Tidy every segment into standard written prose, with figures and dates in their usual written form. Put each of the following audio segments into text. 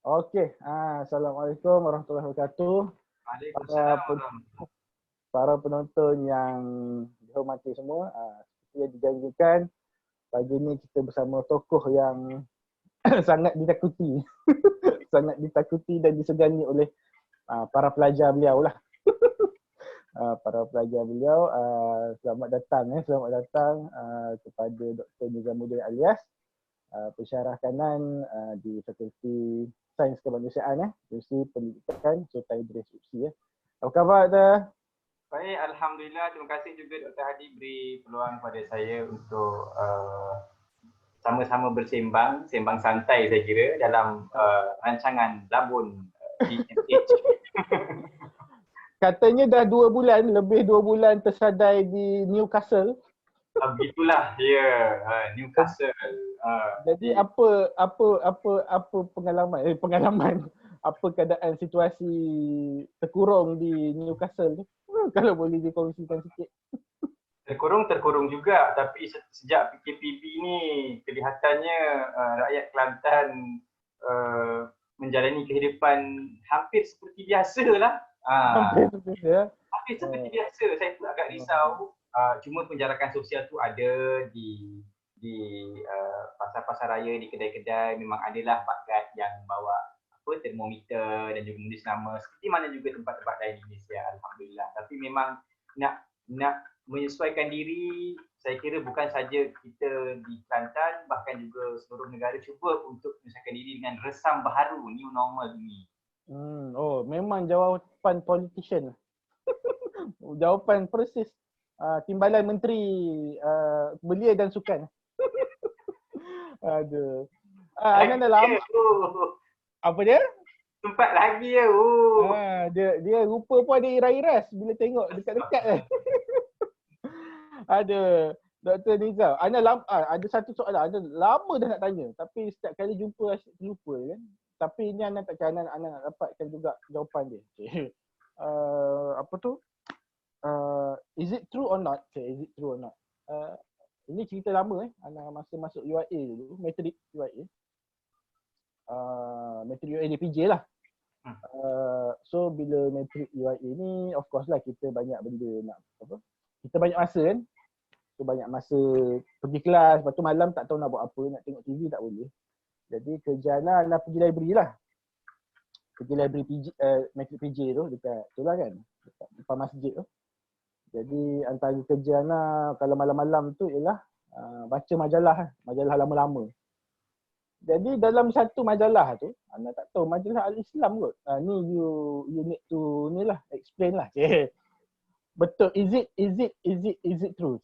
Okey, Assalamualaikum warahmatullahi wabarakatuh. Para, Waalaikumsalam warahmatullahi. para penonton yang dihormati semua, seperti yang dijanjikan, pagi ni kita bersama tokoh yang sangat ditakuti. Sangat ditakuti dan disegani oleh para pelajar beliau lah. Para pelajar beliau, selamat datang kepada Dr. Nizamuddin Alias, pensyarah kanan di Fakulti Sains Kemanusiaan, Institusi Pendidikan Sultan Idris UPSI. Apa khabar Dr.? Baik, Alhamdulillah. Terima kasih juga Dr. Hadi beri peluang kepada saya untuk sama-sama sembang santai saya kira dalam rancangan Labun DMH. Katanya dah 2 bulan, lebih 2 bulan tersadai di Newcastle. Begitulah dia, Newcastle. Jadi apa pengalaman apa keadaan situasi terkurung di Newcastle tu? Kalau boleh dikongsikan sikit. Terkurung juga, tapi sejak PKPB ni kelihatannya rakyat Kelantan menjalani kehidupan hampir seperti biasa lah. Hampir seperti biasa. Saya pun agak risau. Cuma penjarakan sosial tu ada di pasar-pasar raya, di kedai-kedai. Memang adalah pakat yang bawa termometer dan juga menulis nama seperti mana juga tempat-tempat lain di Malaysia, Alhamdulillah. Tapi memang nak menyesuaikan diri, saya kira bukan saja kita di Kelantan, bahkan juga seluruh negara cuba untuk menyesuaikan diri dengan resam baharu new normal ini. Memang jawapan politician. Jawapan persis Timbalan Menteri Belia dan Sukan. Aduh. Ana dah lama. Apa dia? Tempat lagi ya. Dia rupa pun ada iras-iras bila tengok dekat-dekat kan. Ada Dr. Nizam. Ada satu soalan. Ana lama dah nak tanya tapi setiap kali jumpa asyik terlupa kan. Tapi ini Ana takkan Ana nak dapatkan juga jawapan dia. Okay. Apa tu? Is it true or not? Okay, is it true or not? Ini cerita lama Ana masa masuk UIA dulu, matrik UIA. Matrik UIA DPJ lah. So bila matrik UIA ni of course lah kita banyak benda nak apa? Kita banyak masa kan. So banyak masa pergi kelas, lepas tu malam tak tahu nak buat apa, nak tengok TV tak boleh. Jadi kerja Ana pergi library lah. Pergi library matrik PJ tu dekat tu lah kan. Depan masjid tu. Jadi antara kerja Ana kalau malam-malam tu ialah baca majalah lama-lama. Jadi dalam satu majalah tu, Ana tak tahu majalah Al-Islam kot. Ni you need to ni lah explain lah. Betul, is it true?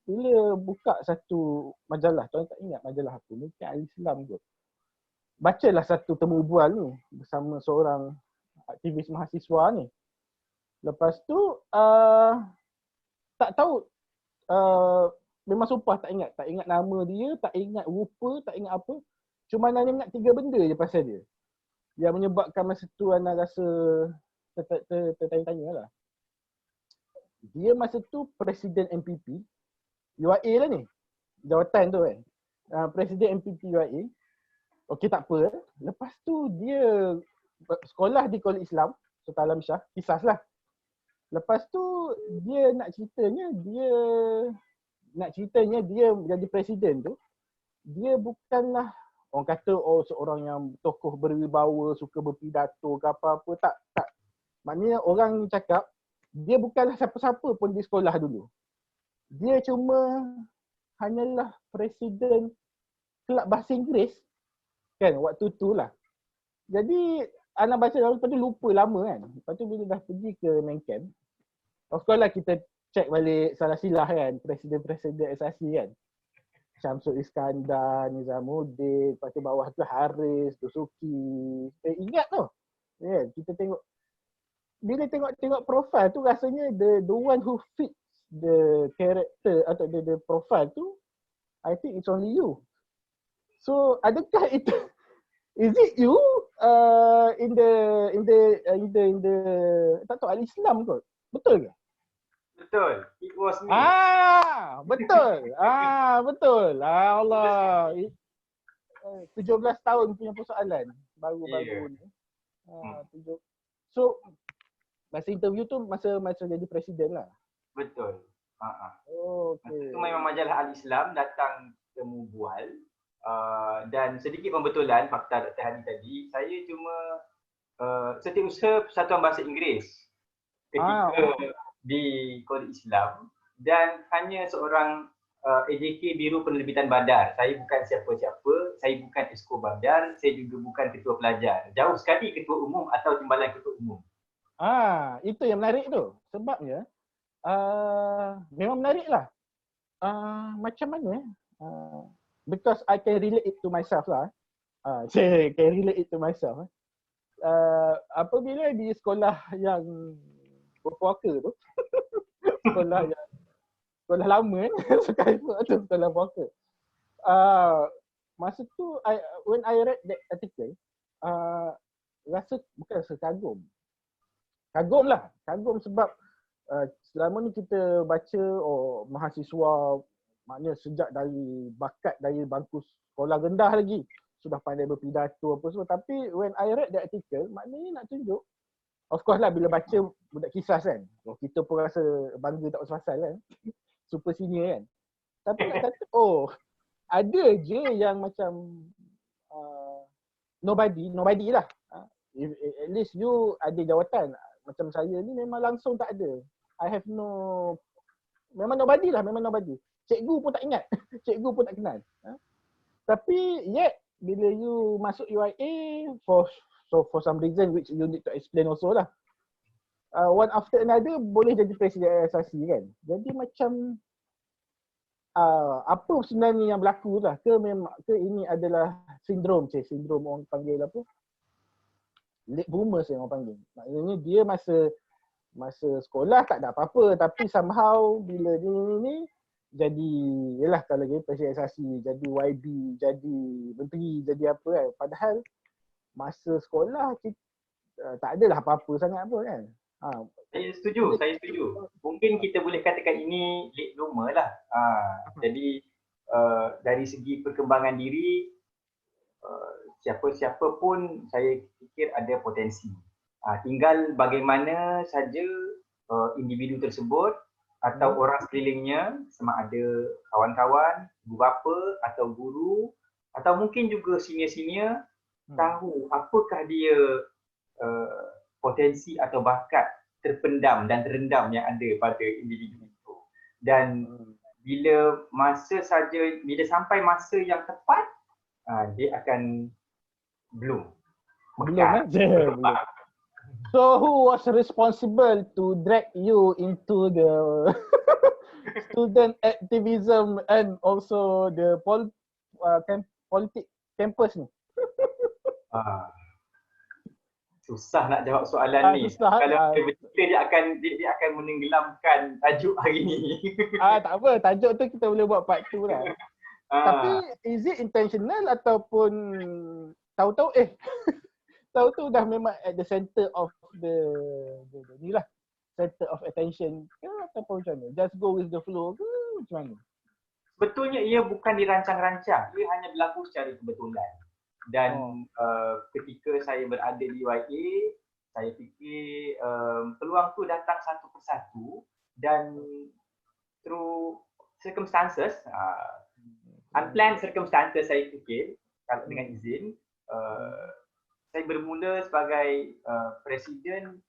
Bila buka satu majalah, tuan tak ingat majalah aku ni kan Al-Islam kot. Bacalah satu temu bual ni bersama seorang aktivis mahasiswa ni. Lepas tu tak tahu memang sumpah tak ingat nama dia, tak ingat rupa, tak ingat apa. Cuma Ana ingat 3 benda je pasal dia. Yang menyebabkan masa tu Ana rasa tertanya-tanya lah. Dia masa tu Presiden MPP UIA lah ni. Jawatan tu kan. Presiden MPP UIA. Okey tak apa. Lepas tu dia sekolah di Kolej Islam Sultan Alam Shah, kisah lah. Lepas tu dia nak ceritanya dia jadi presiden tu, dia bukanlah orang kata seorang yang tokoh berwibawa, suka berpidato ke apa-apa, tak. Maknanya orang cakap dia bukanlah siapa-siapa pun di sekolah dulu. Dia cuma hanyalah presiden kelab bahasa Inggeris kan waktu tu lah. Jadi Ana baca lalu, lepas tu lupa lama kan. Lepas tu bila dah pergi ke main camp, of course lah kita check balik salah silah kan, presiden-presiden asasi kan. Syamsul Iskandar, Nizamuddin, lepas tu bawah tu Haris, Dusuki. Ingat tu. Yeah, kita tengok. Bila tengok profil tu rasanya the one who fits the character atau the profile tu, I think it's only you. So adakah itu is it you in the tak tahu Al-Islam kot? Betul ke? Betul. It was me. Betul. Betul. Allah. 17 tahun punya persoalan. baru-baru ni. Tunjuk. So masa interview tu masa jadi presiden lah. Betul. Okey. Itu memang majalah Al-Islam datang temu bual. Dan sedikit pembetulan fakta Dr. Hadi tadi, saya cuma setiausaha Persatuan Bahasa Inggeris ketika di Kolej Islam dan hanya seorang AJK Biro Penerbitan Badar. Saya bukan siapa-siapa, saya bukan Esko Badar, saya juga bukan ketua pelajar. Jauh sekali ketua umum atau timbalan ketua umum. Itu yang menarik tu. Sebabnya memang menarik lah. Macam mana? Because I can relate it to myself lah. Saya can relate it to myself. Apabila di sekolah yang berpuaka tu, sekolah lama sekolah puaka. Masa tu when I read that article, rasa bukan rasa kagum. Kagum sebab selama ni kita baca mahasiswa maknanya sejak dari bakat dari bangku sekolah rendah lagi sudah pandai berpidato apa semua, tapi when I read that article maknanya nak tunjuk, of course lah bila baca budak kisah kan, kita pun rasa bangga tak pasal kan. Super senior kan. Tapi nak kata ada je yang macam nobody lah. At least you ada jawatan. Macam saya ni memang langsung tak ada. I have memang nobody. Cikgu pun tak ingat. Cikgu pun tak kenal. Tapi yet bila you masuk UIA for some reason which you need to explain also lah. One after another boleh jadi presiden asasi kan. Jadi macam apa sebenarnya yang berlaku lah, ke ini adalah sindrom orang panggil apa, late boomers yang orang panggil. Maknanya dia masa sekolah tak ada apa-apa, tapi somehow bila ni jadi, yelah kalau jadi presiden asasi, jadi YB, jadi menteri, jadi apa kan. Padahal masa sekolah kita tak adalah apa-apa sangat pun kan. Saya setuju. Mungkin kita boleh katakan ini late bloomer lah. Jadi dari segi perkembangan diri, siapa-siapa pun saya fikir ada potensi. Tinggal bagaimana saja individu tersebut atau orang sekelilingnya, sama ada kawan-kawan, ibu bapa atau guru atau mungkin juga senior-senior tahu apakah dia potensi atau bakat terpendam dan terendam yang ada pada individu itu. Dan bila sampai masa yang tepat, dia akan bloom. Belum. So who was responsible to drag you into the student activism and also the politik campus ni? Susah nak jawab soalan ni. Kalau dia akan menenggelamkan tajuk hari ni. Tak apa, tajuk tu kita boleh buat part 2 lah. Tapi is it intentional ataupun tahu-tahu tahu dah memang at the center of the ni lah, center of attention ke ataupun macam mana? Just go with the flow ke macam mana? Betulnya ia bukan dirancang-rancang, ia hanya berlaku secara kebetulan. Dan ketika saya berada di UIA, saya fikir peluang tu datang satu persatu dan through circumstances, unplanned circumstances saya fikir, kalau dengan izin, saya bermula sebagai Presiden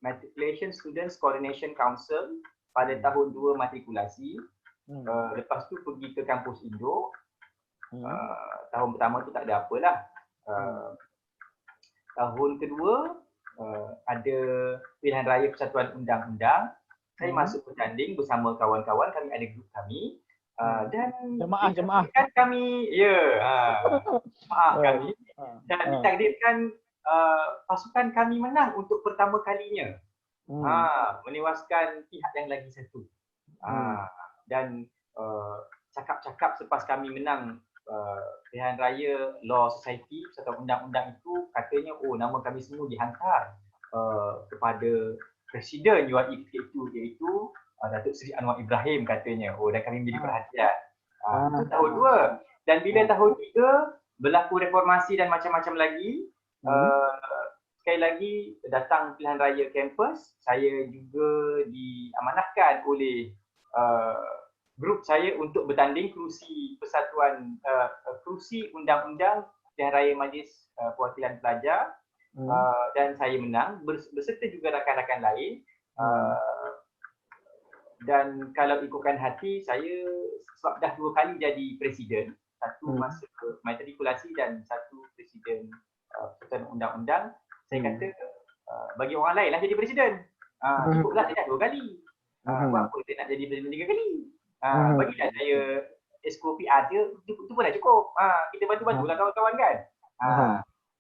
Matriculation Students Coordination Council pada tahun 2 matrikulasi. Lepas tu pergi ke kampus Indo. Tahun pertama tu tak ada apalah. Tahun kedua ada pilihan raya Persatuan Undang-Undang. Saya masuk bertanding bersama kawan-kawan, kami ada grup kami. Dan jemaah kami, jemaah kami. Dan ditakdirkan pasukan kami menang untuk pertama kalinya. Menewaskan pihak yang lagi satu. Dan cakap-cakap selepas kami menang pilihan raya Law Society atau undang-undang itu, katanya nama kami semua dihantar kepada Presiden UIA ketika itu, iaitu Datuk Seri Anwar Ibrahim katanya. Dan kami menjadi perhatian. Itu tahun 2. Dan bila tahun 3, berlaku reformasi dan macam-macam lagi. Sekali lagi datang pilihan raya kampus, saya juga diamanahkan oleh grup saya untuk bertanding kerusi persatuan kerusi undang-undang pilihan raya Majlis Perwakilan Pelajar. Dan saya menang berserta juga rakan-rakan lain. Dan kalau ikutkan hati, saya sebab dah 2 kali jadi presiden, satu masa matrikulasi dan satu presiden persatuan undang-undang. Saya kata bagi orang lain lah jadi presiden. Cukuplah saya dah 2 kali. Buat apa saya nak jadi presiden 3 kali? Bagilah saya esko PR je, itu pun dah cukup. Kita bantu-bantulah kawan-kawan kan.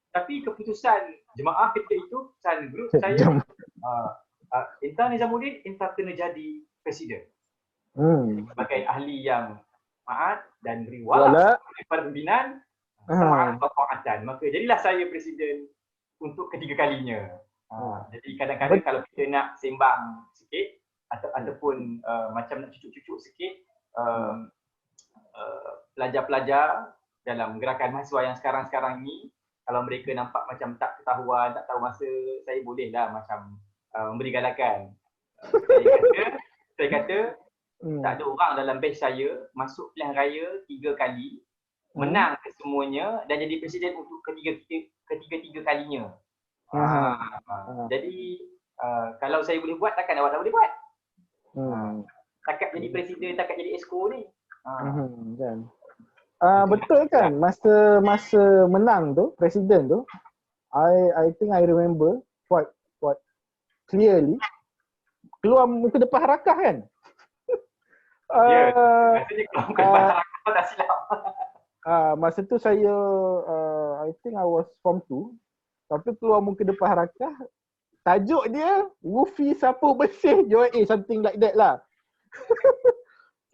Tapi keputusan jemaah ketika itu, keputusan grup saya, Intan Nizamuddin, Intan kena jadi presiden. Sebagai ahli yang maat dan beri walau kepada pimpinan, bertaatan. Maka jadilah saya presiden untuk ketiga kalinya. Jadi kadang-kadang kalau kita nak sembang sikit ataupun macam nak cucuk-cucuk sikit, pelajar-pelajar dalam gerakan mahasiswa yang sekarang-sekarang ni, kalau mereka nampak macam tak ketahuan, tak tahu masa, saya bolehlah macam memberi galakan. Saya kata tak ada orang dalam batch saya masuk pilihan raya 3 kali, menang kesemuanya dan jadi presiden untuk ketiga kalinya. Jadi kalau saya boleh buat, takkan awak tak boleh buat. Takat jadi presiden, takat jadi esko ni. Betul kan, masa menang tu, presiden tu, I think I remember quite clearly, keluar muka depan Harakah kan? Rasanya keluar muka depan Harakah tak silap. Masa tu saya, I think I was form 2, tapi keluar muka depan Harakah, tajuk dia, Wufi Sapu Bersih UIA, something like that lah.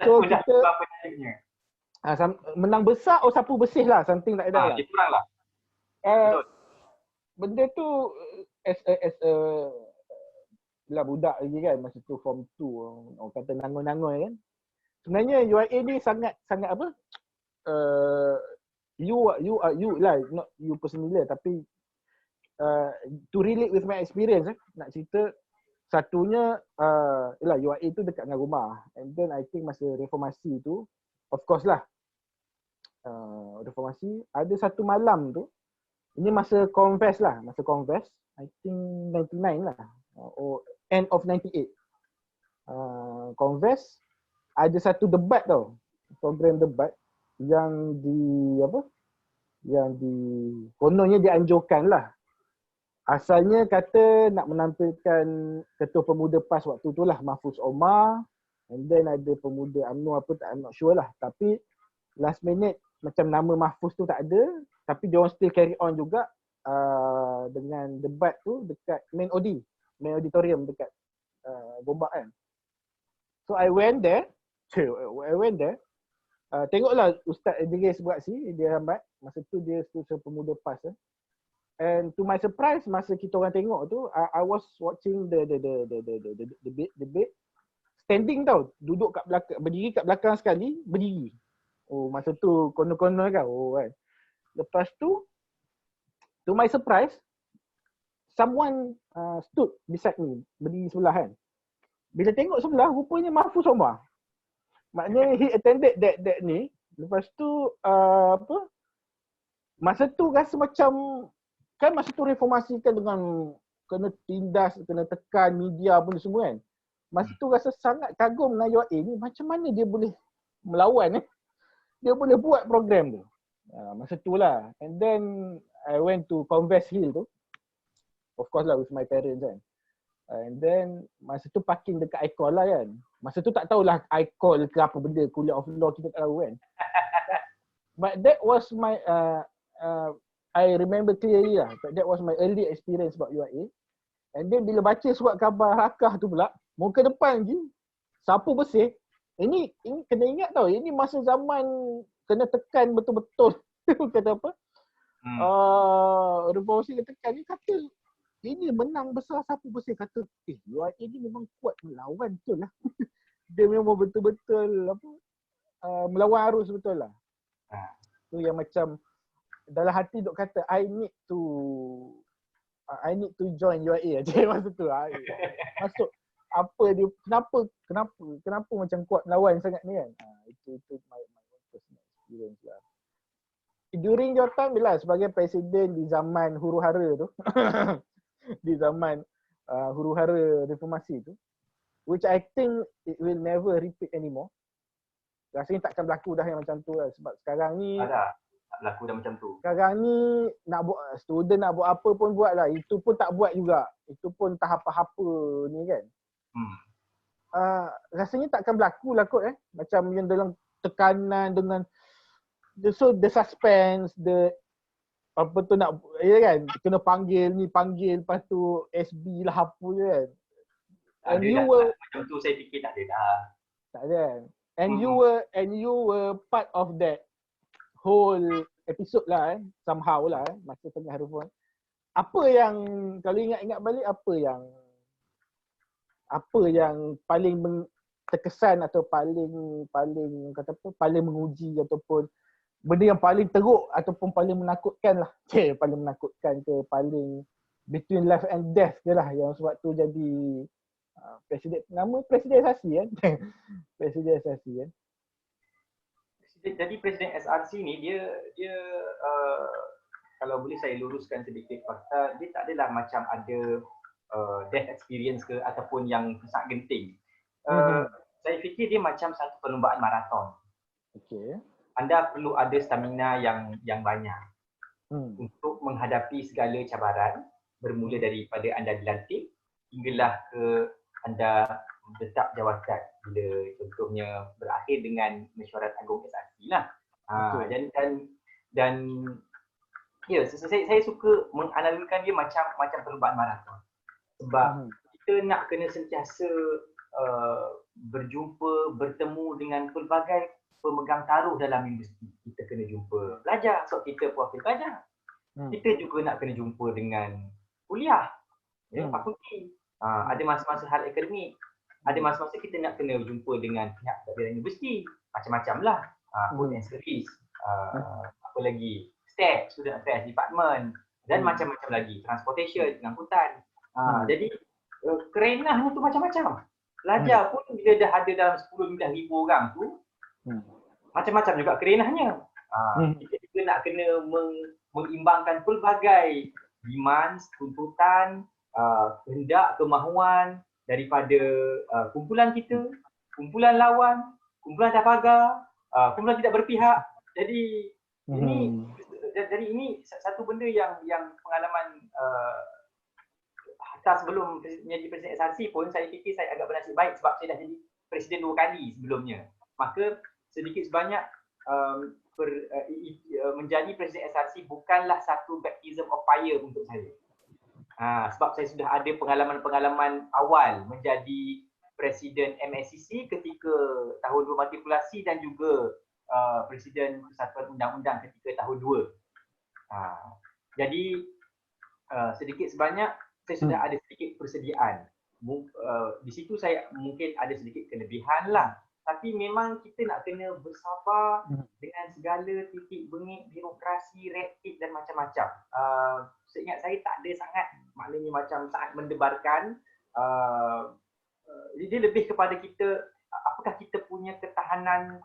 So kita menang besar atau sapu bersih lah, something like that lah. Dia kurang lah. Benda tu as a lah budak lagi kan, masa tu form 2, orang kata nangoy-nangoy kan. Sebenarnya UIA ni sangat apa? You lah, not you personally lah, tapi to relate with my experience nak cerita, satunya ialah UIA tu dekat dengan rumah, and then I think masa reformasi tu, of course lah, reformasi ada satu malam tu, ini masa Convest lah, I think 99 lah, or end of 98. Convest ada satu debat tau, program debat yang kononnya dianjurkan lah. Asalnya kata nak menampilkan Ketua Pemuda PAS waktu tu lah, Mahfuz Omar, and then ada pemuda UMNO apa tak, I'm not sure lah. Tapi last minute macam nama Mahfuz tu tak ada, tapi dia orang still carry on juga dengan debat tu dekat main auditorium dekat Gombak kan. So I went there. Tengoklah Ustaz Idris buat dia hambat. Masa tu dia Ketua Pemuda PAS. And to my surprise, masa kita orang tengok tu, I was watching the debate, standing tau, duduk kat belakang, berdiri kat belakang sekali, berdiri. Oh, masa tu konon-konon kan. Oh kan. Lepas tu, to my surprise, someone stood beside me, berdiri sebelah kan. Bila tengok sebelah, rupanya Mahfuz Omar. Maknanya he attended that ni. Lepas tu masa tu rasa macam, kan masa tu reformasi kan dengan kena tindas, kena tekan media pun semua kan. Masa tu rasa sangat kagum dengan UIA ni, macam mana dia boleh melawan dia boleh buat program tu. Masa tu lah. And then I went to Convest Hill tu, of course lah with my parents kan. And then masa tu parking dekat iCall lah kan. Masa tu tak tahulah iCall ke apa benda, kuliah of law kita tak tahu kan. But that was my I remember clearly lah, that was my early experience about UIA. And then bila baca surat khabar Harakah tu pula, muka depan je, sapu bersih. Ini kena ingat tau, ini masa zaman kena tekan betul-betul. Kata apa? Reformasi kena tekan ni, kata ini menang besar sapu bersih. Kata UIA ni memang kuat melawan betul lah. Dia memang betul-betul melawan arus betul lah. Tu yang macam dalam hati duk kata I need to join UIA aja masa tu. Masuk apa dia, kenapa macam kuat melawan sangat ni kan. Itu my personal experience lah. During your time bila sebagai presiden di zaman huru-hara tu di zaman huru-hara reformasi tu, which I think it will never repeat anymore. Rasanya takkan berlaku dah yang macam tu lah. Sebab sekarang ni tak berlaku dah macam tu. Sekarang ni nak buat student nak buat apa pun buat lah. Itu pun tak buat juga. Itu pun tak apa-apa ni kan. Rasanya takkan berlaku lah kot Macam yang dalam tekanan dengan the suspense, apa tu nak kan, kena panggil ni, panggil lepas tu SB lah apa je kan. And you were macam tu, saya fikir tak ada dah. Tak ada kan. And you were part of that whole episode lah somehow lah masa tengah reform. Apa yang kalau ingat-ingat balik, apa yang paling terkesan atau paling kata apa, paling menguji ataupun benda yang paling teruk ataupun paling menakutkan lah. Paling menakutkan ke paling between life and death je lah yang sebab tu jadi presidensi kan. Presidensi kan. Jadi Presiden SRC ni dia kalau boleh saya luruskan sedikit fakta, dia tak adalah macam ada death experience ke ataupun yang sangat genting. Saya fikir dia macam satu perlumbaan maraton. Okey. Anda perlu ada stamina yang banyak untuk menghadapi segala cabaran, bermula daripada anda dilantik hinggalah ke anda tetap jawatan, bila contohnya berakhir dengan mesyuarat agung SRC lah. Dan ya, saya suka menganalogikan dia macam perlumbaan maraton. Sebab kita nak kena sentiasa berjumpa, bertemu dengan pelbagai pemegang taruh dalam industri. Kita kena jumpa pelajar sebab kita profil pelajar. Kita juga nak kena jumpa dengan kuliah, fakulti. Ada masa-masa hal akademik. Ada masa-masa kita nak kena jumpa dengan pihak dari universiti. Macam-macam lah. Food and service. Apa lagi? STEP, Student Affairs Department. Dan macam-macam lagi. Transportation, pengangkutan. Jadi, kerenahnya tu macam-macam. Pelajar pun bila dah ada dalam 10,000 orang tu, macam-macam juga kerenahnya. Kita juga nak kena mengimbangkan pelbagai demands, tuntutan, kehendak, kemahuan daripada kumpulan kita, kumpulan lawan, kumpulan tafaga, kumpulan tidak berpihak. Jadi ini satu benda yang pengalaman hatta sebelum menjadi Presiden SRC pun saya fikir saya agak bernasib baik sebab saya dah jadi Presiden 2 kali sebelumnya. Maka sedikit sebanyak menjadi Presiden SRC bukanlah satu baptism of fire untuk saya. Sebab saya sudah ada pengalaman-pengalaman awal menjadi Presiden MSCC ketika tahun 2 matrikulasi dan juga Presiden Persatuan Undang-Undang ketika tahun 2. Jadi sedikit sebanyak saya sudah ada sedikit persediaan. Di situ saya mungkin ada sedikit kelebihan lah. Tapi memang kita nak kena bersabar dengan segala titik bengik, birokrasi, red tape dan macam-macam. Seingat saya tak ada sangat, maknanya macam sangat mendebarkan. Dia lebih kepada kita, apakah kita punya ketahanan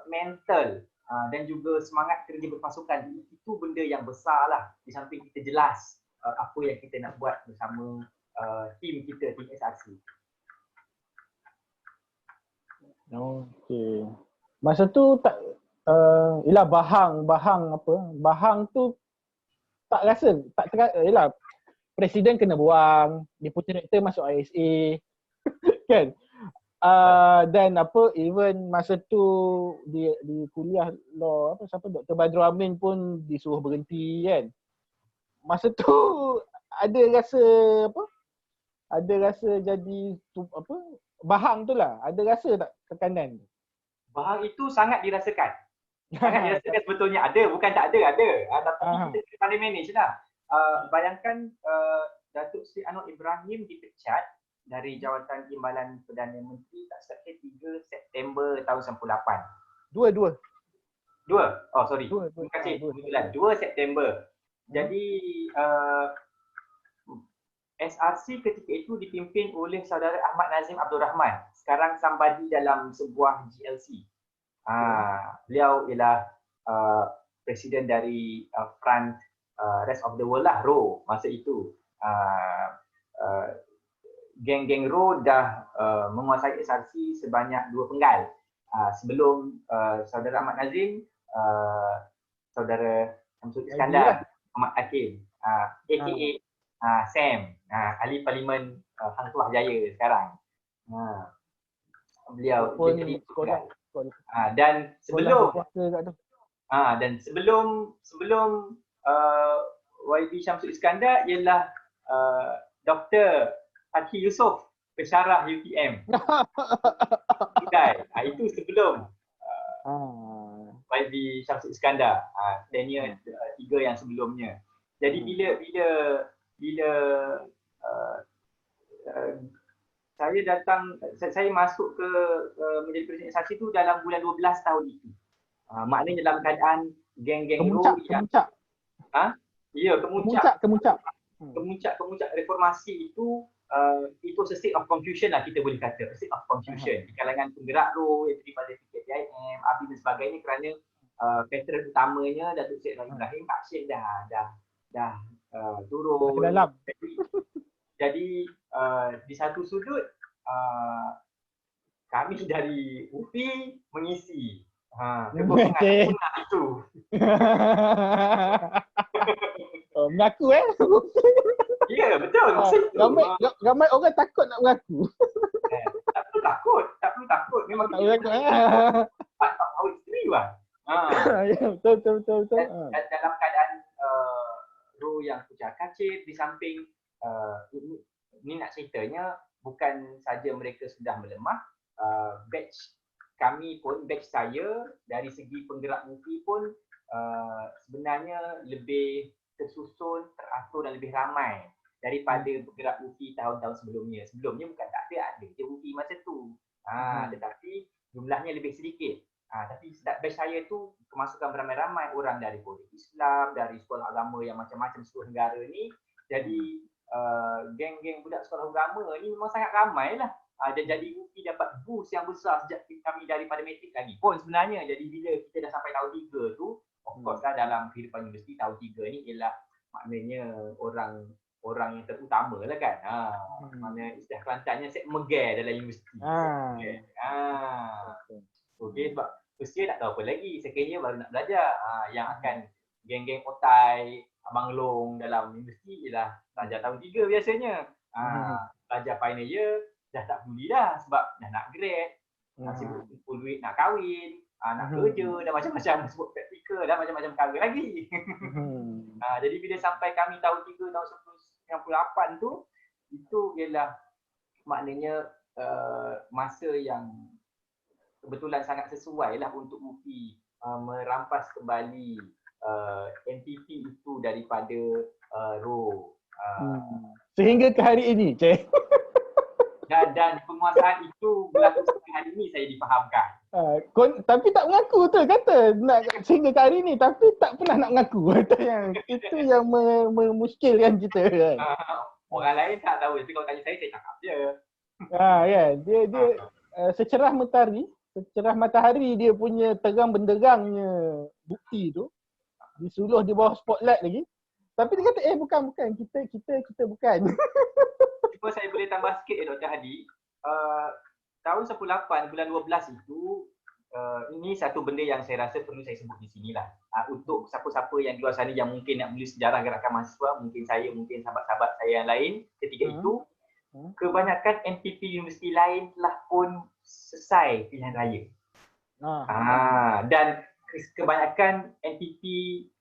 mental dan juga semangat kerja berpasukan. Itu benda yang besar lah. Di samping kita jelas apa yang kita nak buat bersama tim kita, tim SRC. Okey. Masa tu tak ialah bahang tu tak rasa ialah presiden kena buang, deputy director masuk ISA kan. Dan even masa tu di kuliah law Dr. Badrul Amin pun disuruh berhenti kan. Masa tu ada rasa jadi bahang tu lah, ada rasa tak tekanan? Bahang itu sangat dirasakan. Sangat dirasakan sebetulnya ada, bukan tak ada. Tapi kita pandai manage lah. Bayangkan Datuk Seri Anwar Ibrahim dipecat dari jawatan Timbalan Perdana Menteri tak sampai 3 September tahun 98. Dua. Oh sorry. Terima kasih. Kebetulan 2 September. Jadi SRC ketika itu dipimpin oleh saudara Ahmad Nazim Abdul Rahman. Sekarang somebody dalam sebuah GLC. Beliau ialah presiden dari Front Rest of the World lah, RO masa itu. Geng-geng RO dah menguasai SRC sebanyak 2 penggal. Sebelum saudara Ahmad Nazim, saudara Syamsul Iskandar, Ahmad Hakim, aka Sam, ahli parlimen Hang Tuah Jaya sekarang. Beliau jadi penggal. Dan sebelum sebelum YB Syamsul Iskandar ialah Dr. Haki Yusof, pensyarah UTM. Itu sebelum YB Syamsul Iskandar, tenure 3 yang sebelumnya. Jadi bila saya datang, saya masuk ke menjadi presiden SRC itu dalam bulan 12 tahun itu. Maknanya dalam keadaan geng-geng kemuncak. Ya, kemuncak reformasi itu it was a state of confusion lah, kita boleh kata, a state of confusion di kalangan penggerak RO yang daripada PKPIM, ABI dan sebagainya, kerana veteran utamanya Datuk Seri Ibrahim Hashim dah turun. Jadi di satu sudut kami dari UPI mengisi kekosongan itu. Mengaku Ya, betul. Ramai orang takut nak mengaku. Tak perlu takut. Memang tak perlu takut. Tahu isteri lah. Betul. Dalam keadaan RO yang kucar kacir, di samping ini nak ceritanya bukan saja mereka sudah melemah, batch kami pun, batch saya dari segi penggerak UPI pun sebenarnya lebih tersusun, teratur dan lebih ramai daripada penggerak UPI tahun-tahun sebelumnya. Sebelumnya bukan tak ada je UPI masa tu. Tetapi jumlahnya lebih sedikit. Tapi batch saya tu kemasukan beramai-ramai orang dari politik Islam, dari sekolah agama yang macam-macam seluruh negara ni. Jadi geng-geng budak sekolah agama ni memang sangat ramai lah. Dan jadi UPI dapat boost yang besar sejak kami daripada metrik lagi pun sebenarnya. Jadi bila kita dah sampai tahun 3 tu, of course lah dalam kehidupan universiti tahun 3 ni ialah maknanya orang yang terutama lah kan. Mana istilah Kelantannya set megar dalam universiti. Okey, sebab first year tak tahu apa lagi, second year baru nak belajar. Yang akan geng-geng otai, abang long dalam universiti ialah pelajar tahun 3 biasanya. Pelajar final year dah tak peduli dah sebab dah nak grad, sibuk kumpul duit nak kahwin, nak kerja, dah macam-macam sebut praktikal, dah macam-macam perkara lagi. Jadi bila sampai kami tahun 3 tahun 1998 tu, itu ialah maknanya masa yang kebetulan sangat sesuai lah untuk UPI merampas kembali NPP itu daripada RO. Sehingga ke hari ini, Cik. Dan penguasaan itu berlaku sampai hari ini saya difahamkan. Tapi tak mengaku tu kata nak sehingga ke hari ni, tapi tak pernah nak mengaku. Itu yang memuskilkan kita kan. Orang lain tak tahu, tapi kalau tanya saya cakap je. Dia secerah matahari dia punya terang benderangnya bukti tu disuluh di bawah spotlight lagi. Tapi dia kata bukan kita bukan. Cuma saya boleh tambah sikit Dr. Hadi. Tahun 18 bulan 12 itu ini satu benda yang saya rasa perlu saya sebut di sinilah. Untuk siapa-siapa yang di luar sana yang mungkin nak menulis sejarah gerakan mahasiswa, mungkin saya, mungkin sahabat-sahabat saya yang lain ketika itu, kebanyakan NPP universiti lain telah pun selesai pilihan raya. Dan kebanyakan NPP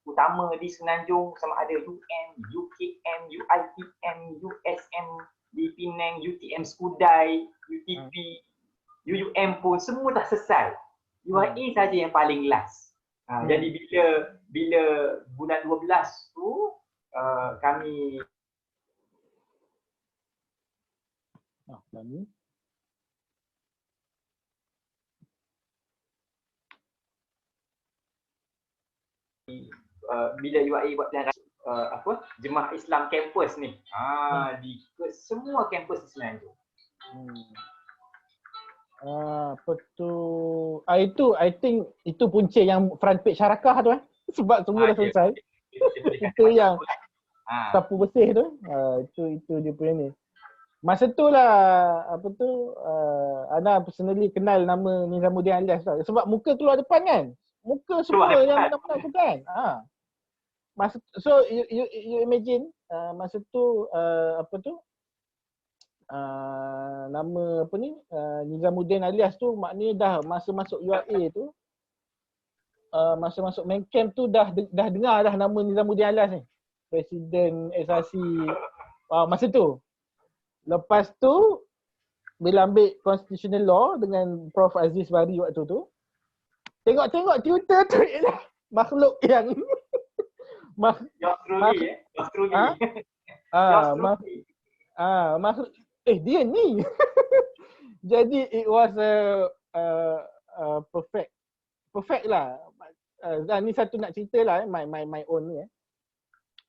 utama di Semenanjung sama ada UM, UKM, UITM, USM di Penang, UTM Skudai, UTP, UUM pun semua dah selesai. UIA saja yang paling last. Jadi bila bulan 12 tu kami bila UIA buat pilihan raya Jemaah Islam kampus ni. Di semua kampus Islam tu. Apa tu? Itu I think itu punca yang front page Syarakah tu sebab semua dah selesai. Itu yang sapu bersih tu. Itu dia punya ni. Masa tu lah apa tu Ana personally kenal nama Nizamuddin Alias tau. Sebab muka keluar depan kan. Muka semua yang benar-benar tu kan. Masa so you imagine masa tu apa tu nama apa ni Nizamuddin Alias tu maknanya dah masa masuk UIA tu masa masuk main camp tu dah dengar dah nama Nizamuddin Alias ni, Presiden SRC masa tu. Lepas tu bila ambil constitutional law dengan Prof Aziz Bari waktu tu, tengok Twitter tu ialah makhluk yang makhluk dia ni. Jadi it was a perfect lah. Dan ni satu nak cerita lah my own ni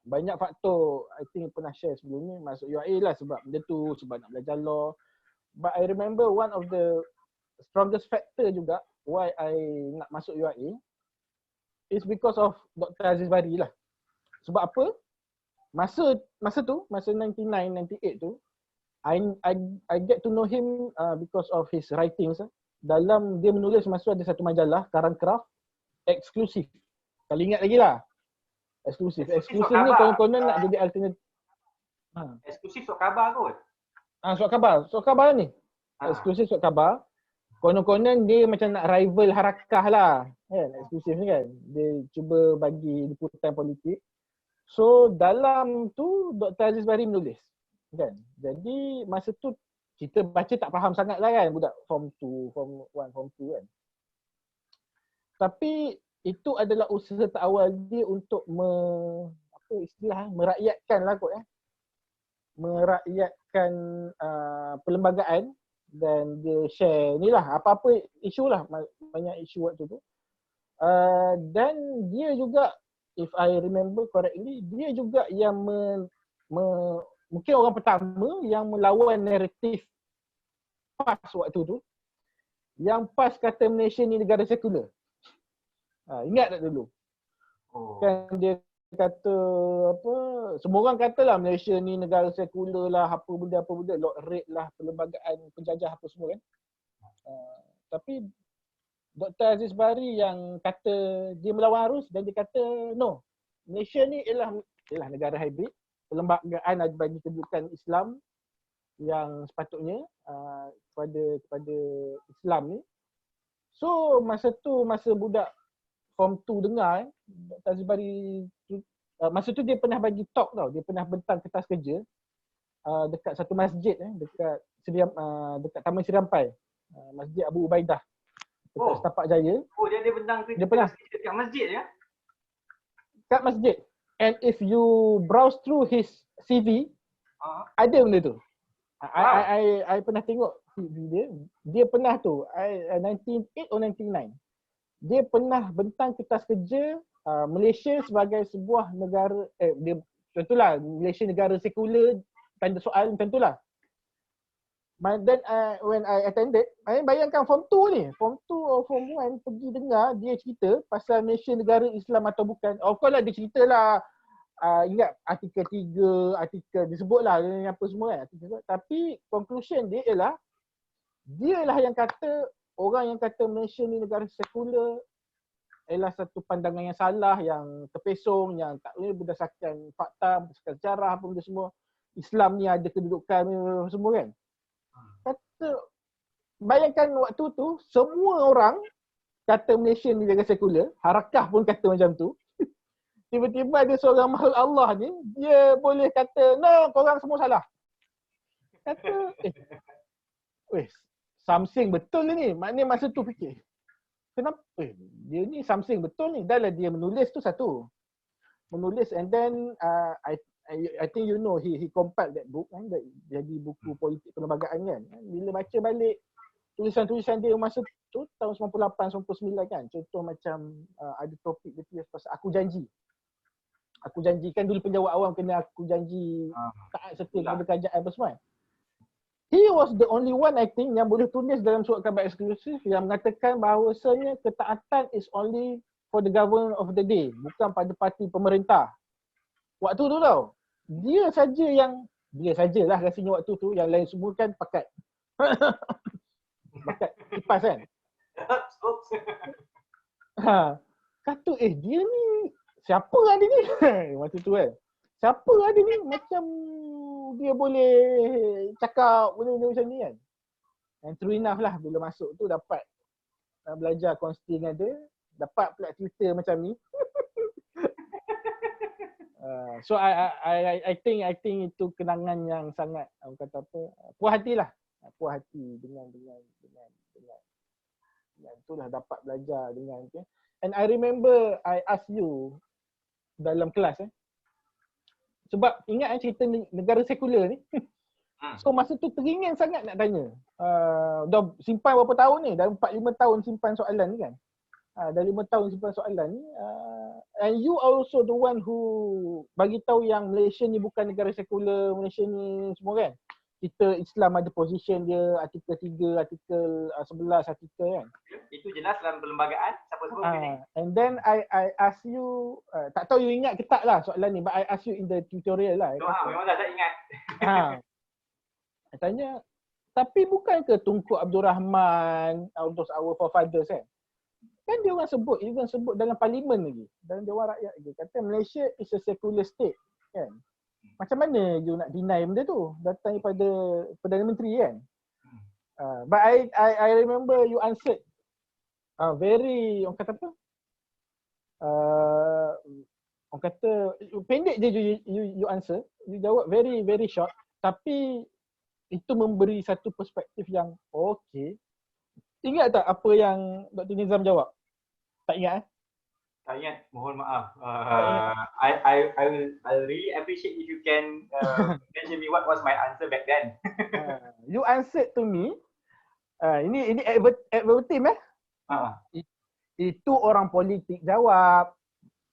Banyak faktor I think pernah share sebelum ni masuk UIA lah sebab benda tu, sebab nak belajar law. But I remember one of the strongest factor juga why I nak masuk UIA is because of Dr. Aziz Bari lah. Sebab apa? Masa 99, 98 tu I get to know him because of his writings. Dalam dia menulis masa ada satu majalah Karang Craft eksklusif. Kalau ingat lagi lah. Eksklusif ni konon-konon nak jadi alternatif. Eksklusif surat khabar kot. Surat khabar ni. Eksklusif surat khabar. Konon-konon dia macam nak rival Harakah lah. Kan? Eksklusif ni kan. Dia cuba bagi liputan politik. So dalam tu Dr. Aziz Bari menulis. Kan? Jadi masa tu kita baca tak faham sangat lah kan budak form 2, form 1, form 2 kan. Tapi itu adalah usaha terawal dia untuk merakyatkan lah kot merakyatkan perlembagaan dan dia share ni lah apa-apa isu lah, banyak isu waktu tu. Dan dia juga if I remember correctly, dia juga yang mungkin orang pertama yang melawan naratif PAS waktu tu. Yang PAS kata Malaysia ni negara sekular. Ingat tak dulu? Kan dia kata apa, semua orang katalah Malaysia ni negara sekular lah, apa benda Lord Reid lah, perlembagaan penjajah apa semua kan. Tapi Dr. Aziz Bari yang kata dia melawan arus dan dia kata no, Malaysia ni ialah negara hybrid, perlembagaan bagi kedudukan Islam yang sepatutnya kepada Islam ni. So masa budak form 2 dengar Dr. Aziz Bari masa tu dia pernah bagi talk tau, dia pernah bentang kertas kerja dekat satu masjid dekat Taman Seri Rampai, Masjid Abu Ubaidah dekat Setapak Jaya. Dia bentang dia pernah dekat masjid ya? Kat masjid. And if you browse through his CV, ada benda tu. I pernah tengok CV dia pernah tu 98 or 99. Dia pernah bentang kertas kerja Malaysia sebagai sebuah negara dia tentulah Malaysia negara sekular, tanda soal macam itulah. Then when I attended, I bayangkan form 2 ni, form 2 or form 1 pergi dengar dia cerita pasal Malaysia negara Islam atau bukan. Of course lah dia ceritalah ingat artikel 3, artikel disebutlah apa semua kan. Tapi conclusion dia ialah yang kata, orang yang kata Malaysia ni negara sekular ialah satu pandangan yang salah, yang terpesong, yang tak boleh berdasarkan fakta, berdasarkan sejarah apa benda semua. Islam ni ada kedudukan semua kan. Kata, bayangkan waktu tu semua orang kata Malaysia ni negara sekular, Harakah pun kata macam tu. Tiba-tiba ada seorang makhluk Allah ni, dia boleh kata, no, korang semua salah. Kata, something betul ni. Maknanya masa tu fikir, kenapa? Dia ni something betul ni. Dah lah dia menulis tu satu. Menulis and then I think you know he compiled that book kan, jadi buku politik perlembagaan kan. Bila baca balik tulisan-tulisan dia masa tu tahun 98 99 kan. Contoh macam ada topik dia tulis pasal aku janji. Aku janjikan dulu penjawat awam kena aku janji taat setia kepada kerajaan apa semua. He was the only one I think yang boleh tulis dalam surat khabar eksklusif yang mengatakan bahawasanya ketaatan is only for the government of the day, bukan pada parti pemerintah. Waktu tu tau, dia sajalah rasanya waktu tu, yang lain semua kan pakat pakat kipas kan. Kata dia ni siapa ada ni? Waktu tu kan. Siapa ada ni macam dia boleh cakap benda-benda macam ni kan. And true enough lah bila masuk tu dapat belajar konsti dengan dia, dapat pula Twitter macam ni. So I think itu kenangan yang sangat kata apa, puas hatilah. Puas hati dengan itulah dapat belajar dengan tu. And I remember I ask you dalam kelas sebab ingat cerita negara sekular ni. So masa tu teringin sangat nak tanya. Dah simpan berapa tahun ni? Dah 4-5 tahun simpan soalan ni kan. Dah 5 tahun simpan soalan ni. And you also the one who bagi tahu yang Malaysia ni bukan negara sekular, Malaysia ni semua kan. Kita Islam ada position dia, artikel 3, artikel 11, artikel kan. Itu jelas dalam perlembagaan, siapa sebut ni. And then I ask you, tak tahu you ingat ke tak lah soalan ni, but I ask you in the tutorial lah. Memang tak ingat. Tanya, tapi bukan ke Tunku Abdul Rahman, those our forefathers kan? Kan dia orang sebut, even sebut dalam parlimen lagi, dalam Dewan Rakyat lagi, kata Malaysia is a secular state kan. Macam mana you nak deny benda tu? Datang daripada Perdana Menteri kan? But I remember you answered very, orang kata apa? Orang kata pendek je you answer. You jawab very very short, tapi itu memberi satu perspektif yang okey. Ingat tak apa yang Dr. Nizam jawab? Tak ingat Tak ingat, mohon maaf. I'll really appreciate if you can mention me what was my answer back then. You answered to me. Ini advertim Itu orang politik jawab.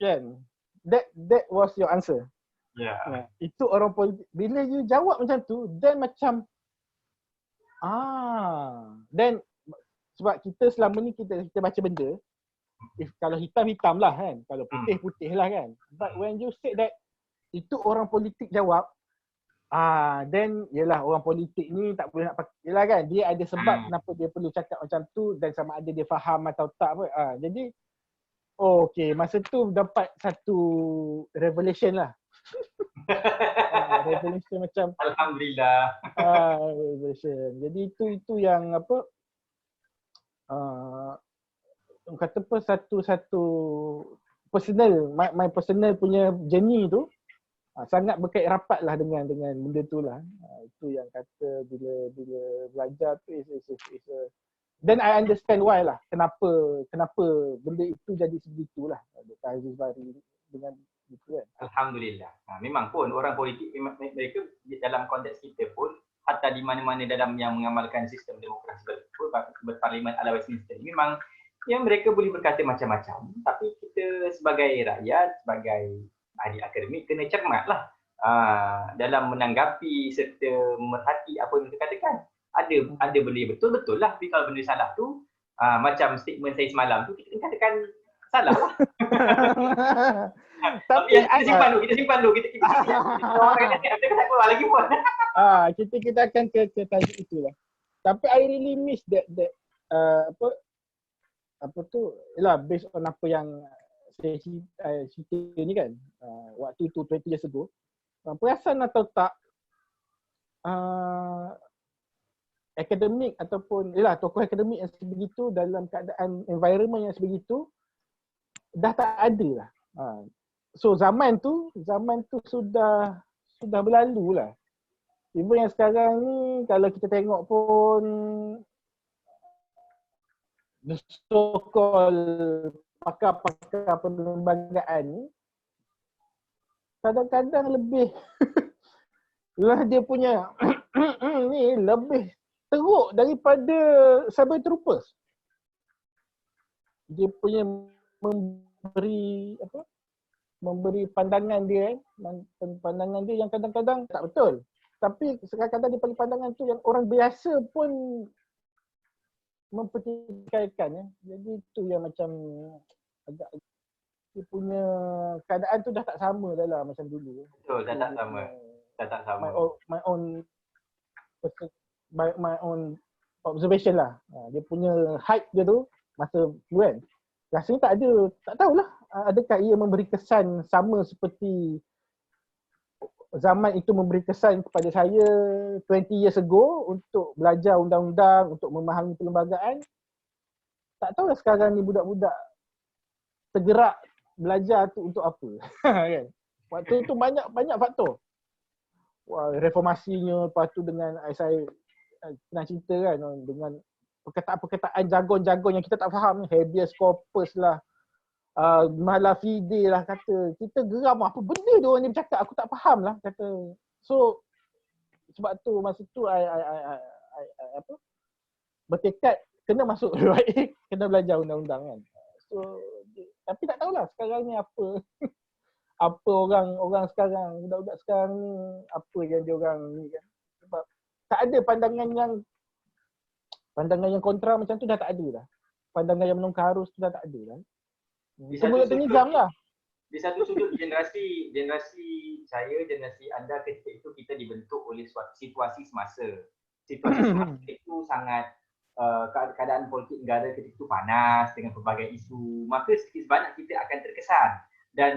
Kan? That was your answer. Yeah. Itu orang politik. Bila you jawab macam tu, then macam then sebab kita selama ni kita baca benda, kalau hitam-hitam lah kan, kalau putih-putih lah kan. But when you said that itu orang politik jawab, then yelah orang politik ni tak boleh nak pakai, yelah kan, dia ada sebab kenapa dia perlu cakap macam tu dan sama ada dia faham atau tak apa. Jadi okay, masa tu dapat satu revelation lah. Revelation macam Alhamdulillah. Revelation. Jadi itu yang apa, kata apa, satu personal, my personal punya journey tu sangat berkait rapat lah dengan benda tu lah. Itu yang kata bila belajar tu is then I understand why lah, kenapa benda itu jadi sebegitu lah Dr. Aziz Bahri dengan itu kan. Alhamdulillah. Memang pun orang politik mereka dalam konteks kita pun, hatta di mana-mana dalam yang mengamalkan sistem demokrasi berparlimen ala Westminster, memang yang mereka boleh berkata macam-macam, tapi kita sebagai rakyat, sebagai ahli akademik kena cermatlah dalam menanggapi serta memerhati apa yang mereka katakan. Ada benda betul-betul lah, tapi kalau benda salah tu macam statement saya semalam tu, kita katakan salah lah. Tapi kita simpan dulu, kita orang kata tak keluar lagi pun. Kita akan ke tajuk itulah. Tapi I really miss that apa tu, ialah based on apa yang saya cerita ni kan, waktu itu 20 years ago, perasan atau tak akademik ataupun ialah tokoh akademik yang sebegitu dalam keadaan environment yang sebegitu dah tak ada lah. So zaman tu sudah berlalu lah. Even yang sekarang ni kalau kita tengok pun the so-called pakar-pakar perlembagaan ni kadang-kadang lebih lah dia punya ni lebih teruk daripada Cyber Troopers. Dia punya memberi pandangan dia pandangan dia yang kadang-kadang tak betul. Tapi kadang-kadang dia bagi pandangan tu yang orang biasa pun mempertikaikan ya. Jadi itu yang macam agak dia punya keadaan tu dah tak sama dah lah macam dulu. Betul, dah tak sama. Dah tak sama. My own observation lah. Dia punya hype dia tu masa tu kan. Rasanya tak ada, tak tahulah adakah ia memberi kesan sama seperti zaman itu memberi kesan kepada saya 20 years ago untuk belajar undang-undang, untuk memahami perlembagaan. Tak tahulah sekarang ni budak-budak tergerak belajar tu untuk apa. Kan? Waktu tu banyak faktor. Wah, reformasinya, lepas tu dengan saya pernah cerita kan dengan perkataan-perkataan jargon-jargon yang kita tak faham, habeas corpus lah, malah fide lah, kata kita geram apa benda dia orang ni bercakap, aku tak faham lah kata. So sebab tu masa tu I bertekad kena masuk UiA, kena belajar undang-undang kan. So tapi tak tahulah sekarang ni apa apa orang sekarang, budak-budak sekarang ni apa yang dia orang ni kan. Sebab tak ada pandangan yang kontra macam tu dah tak ada dah. Pandangan yang menongkar arus tu dah tak ada dah. Semua tenigam lah. Di satu sudut generasi saya, generasi anda ketika itu kita dibentuk oleh suatu situasi semasa. Situasi semasa itu sangat keadaan politik negara ketika itu panas dengan pelbagai isu. Maka sedikit sebanyak kita akan terkesan. Dan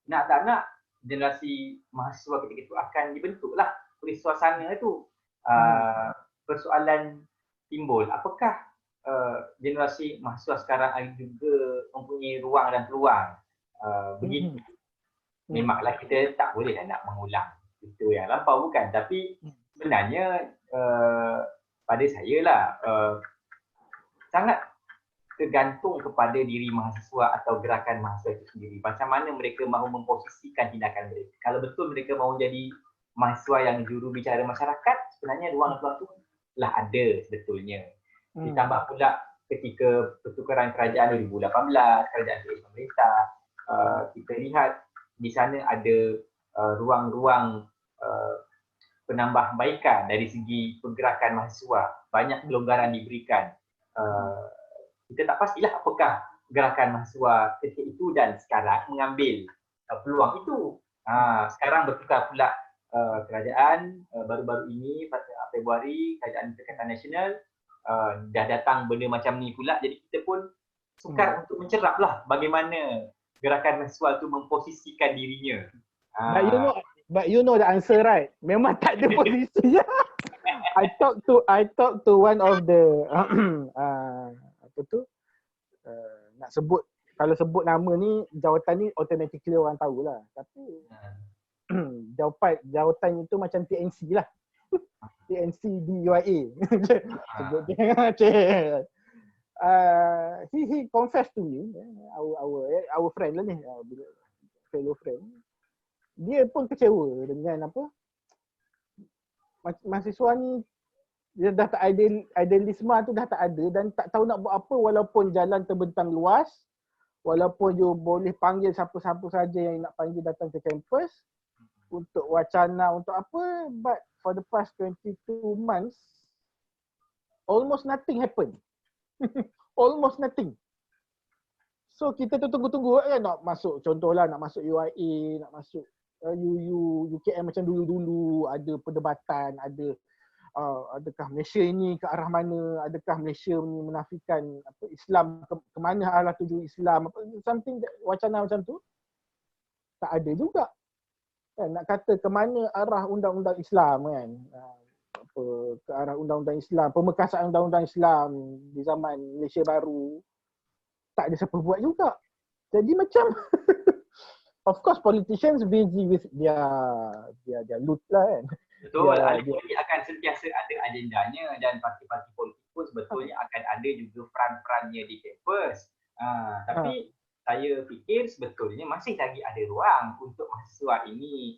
nak tak nak generasi mahasiswa ketika itu akan dibentuklah oleh suasana itu. Persoalan timbul, apakah generasi mahasiswa sekarang juga mempunyai ruang dan peluang begitu? Memanglah kita tak boleh nak mengulang itu yang lampau bukan, tapi sebenarnya pada saya lah sangat tergantung kepada diri mahasiswa atau gerakan mahasiswa itu sendiri. Macam mana mereka mahu memposisikan tindakan mereka. Kalau betul mereka mahu jadi mahasiswa yang juru bicara masyarakat, sebenarnya ruang peluang itu lah ada sebetulnya. Ditambah pula ketika pertukaran kerajaan 2018, kerajaan pemerintah, kita lihat di sana ada ruang-ruang penambahbaikan dari segi pergerakan mahasiswa. Banyak kelonggaran diberikan. Kita tak pastilah apakah gerakan mahasiswa ketika itu dan sekarang mengambil peluang itu. Sekarang bertukar pula kerajaan baru-baru ini pada Februari, kerajaan Perikatan Nasional dah datang benda macam ni pula, jadi kita pun sukar untuk mencerap lah bagaimana gerakan mahasiswa tu memposisikan dirinya. But you know the answer, right? Memang tak ada posisi. I talk to one of the apa tu nak sebut, kalau sebut nama ni, jawatan ni automatically orang tahulah, tapi jawatan itu macam TNC lah. TNC di UiA. Sebut dia. He confessed to me, our friend lah ni, fellow friend. Dia pun kecewa dengan apa, mahasiswa ni dia dah tak idealisme tu dah tak ada dan tak tahu nak buat apa, walaupun jalan terbentang luas, walaupun you boleh panggil siapa-siapa saja yang nak panggil datang ke kampus untuk wacana untuk apa, but for the past 22 months almost nothing happen. Almost nothing. So kita tu tunggu-tunggu kan nak masuk, contohlah nak masuk UiA, nak masuk UKM macam dulu-dulu, ada perdebatan, ada adakah Malaysia ini ke arah mana, adakah Malaysia ni menafikan apa Islam ke mana arah tuju Islam, apa something wacana macam tu tak ada juga kan. Nak kata ke mana arah undang-undang Islam kan, apa ke arah undang-undang Islam, pemekasan undang-undang Islam di zaman Malaysia baru, tak ada siapa buat juga. Jadi macam of course politicians busy with their loot lah kan. Betul, ahli politik akan sentiasa ada agendanya dan parti-parti politik pun sebetulnya akan ada juga peran-perannya di kampus. Tapi saya fikir sebetulnya masih lagi ada ruang untuk mahasiswa ini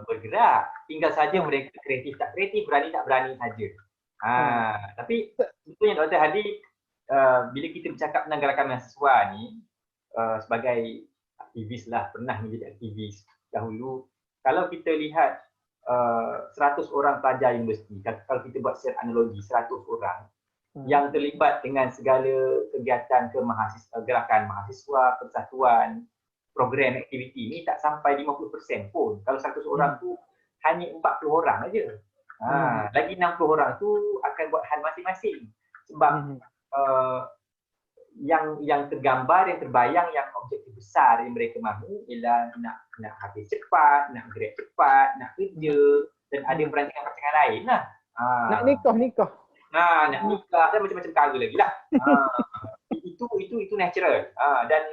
bergerak. Tinggal saja mereka kreatif tak kreatif, berani tak berani saja. Tapi sebetulnya Dr. Hadi, bila kita bercakap tentang gerakan mahasiswa ni, sebagai aktivis lah, pernah menjadi aktivis dahulu, kalau kita lihat 100 orang pelajar universiti, kalau kita buat secara analogi 100 orang yang terlibat dengan segala kegiatan gerakan mahasiswa, persatuan, program aktiviti ni tak sampai 50% pun. Kalau 100 orang tu hanya 40 orang aja. Lagi 60 orang tu akan buat hal masing-masing. Sebab yang tergambar, yang terbayang, yang objektif besar yang mereka mahu ialah nak habis cepat, nak grad cepat, nak kerja dan ada perancangan-perancangan lain lah. Nak nikah. Nak nikah dan macam-macam perkara lagi lah. Itu natural. Dan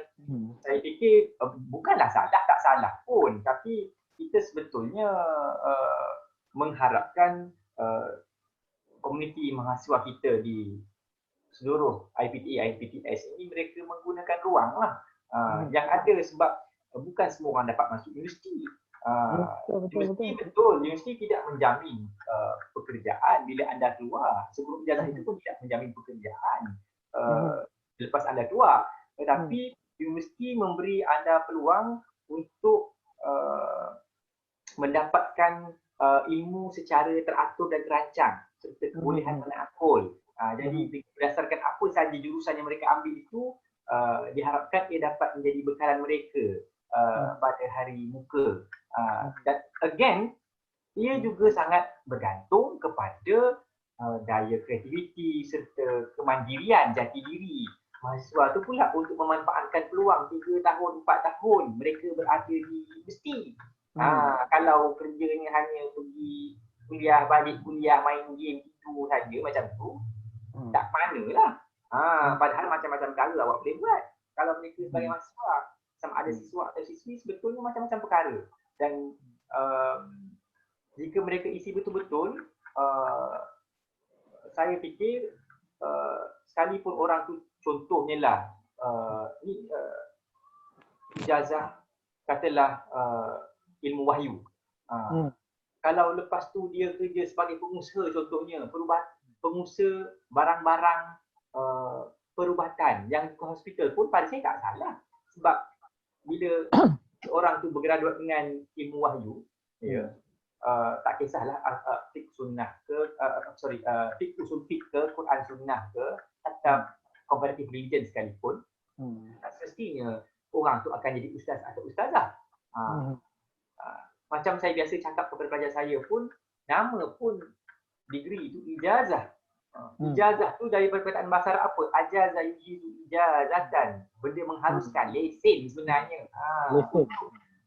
saya fikir bukanlah salah, tak salah pun. Tapi kita sebetulnya mengharapkan komuniti mahasiswa kita di seluruh IPTA, IPTS ini mereka menggunakan ruang lah yang ada, sebab bukan semua orang dapat masuk universiti. Betul. Universiti tidak menjamin pekerjaan bila anda keluar. Sebelum ijazah itu pun tidak menjamin pekerjaan selepas anda keluar. Tetapi universiti memberi anda peluang untuk mendapatkan ilmu secara teratur dan terancang serta kebolehan menakul. Jadi berdasarkan apa sahaja jurusan yang mereka ambil itu, diharapkan ia dapat menjadi bekalan mereka pada hari muka. Dan again, ia juga sangat bergantung kepada daya kreativiti serta kemandirian jati diri mahasiswa tu pula untuk memanfaatkan peluang 3 tahun, 4 tahun mereka berada di universiti. Kalau kerjanya hanya pergi kuliah, balik kuliah, main game itu saja macam tu, tak manalah. Padahal macam-macam perkara awak boleh buat. Kalau mereka sebagai mahasiswa, sama ada siswa atau siswi, sebetulnya macam-macam perkara. Dan jika mereka isi betul-betul, saya fikir sekalipun orang tu contohnya lah ijazah katalah ilmu wahyu. Kalau lepas tu dia kerja sebagai pengusaha contohnya, pengusaha barang-barang perubatan yang ke hospital pun pada saya tak salah. Sebab bila orang tu bergraduat dengan ilmu wahyu, tak kisahlah fiqh sunnah ke, fiqh usul fiqh ke, Quran sunnah ke, atau comparative religion sekalipun, semestinya orang tu akan jadi ustaz atau ustazah. Macam saya biasa cakap kepada pelajar saya pun, nama pun degree itu ijazah. Ijazah tu dari perkataan bahasa Arab apa? Ajazah yujizu ijazatan. Benda mengharuskan, lesen sebenarnya.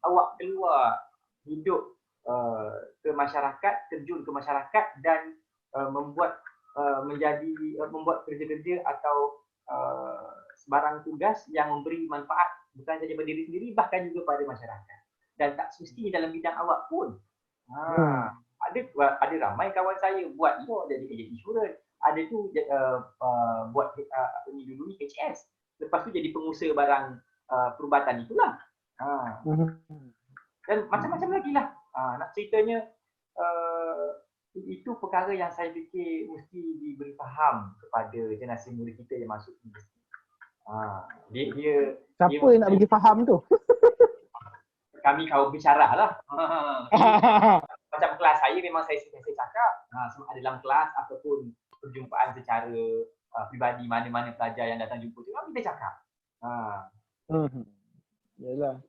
Awak keluar hidup ke masyarakat, terjun ke masyarakat dan membuat kerja-kerja atau sebarang tugas yang memberi manfaat bukan saja pada diri sendiri, bahkan juga pada masyarakat. Dan tak semestinya dalam bidang awak pun. Ada ramai kawan saya buat law jadi agent insurans, ada tu buat dulu ni HS, lepas tu jadi pengusaha barang perubatan itulah. Dan macam-macam lagi lah. Nak ceritanya itu perkara yang saya fikir mesti diberi faham kepada generasi muda kita yang masuk universiti. Siapa yang nak bagi faham tu? Kami kawan bicara lah. Macam kelas saya memang saya cakap, sama ada dalam kelas ataupun perjumpaan secara pribadi, mana-mana pelajar yang datang jumpa tu, kita cakap. Yalah.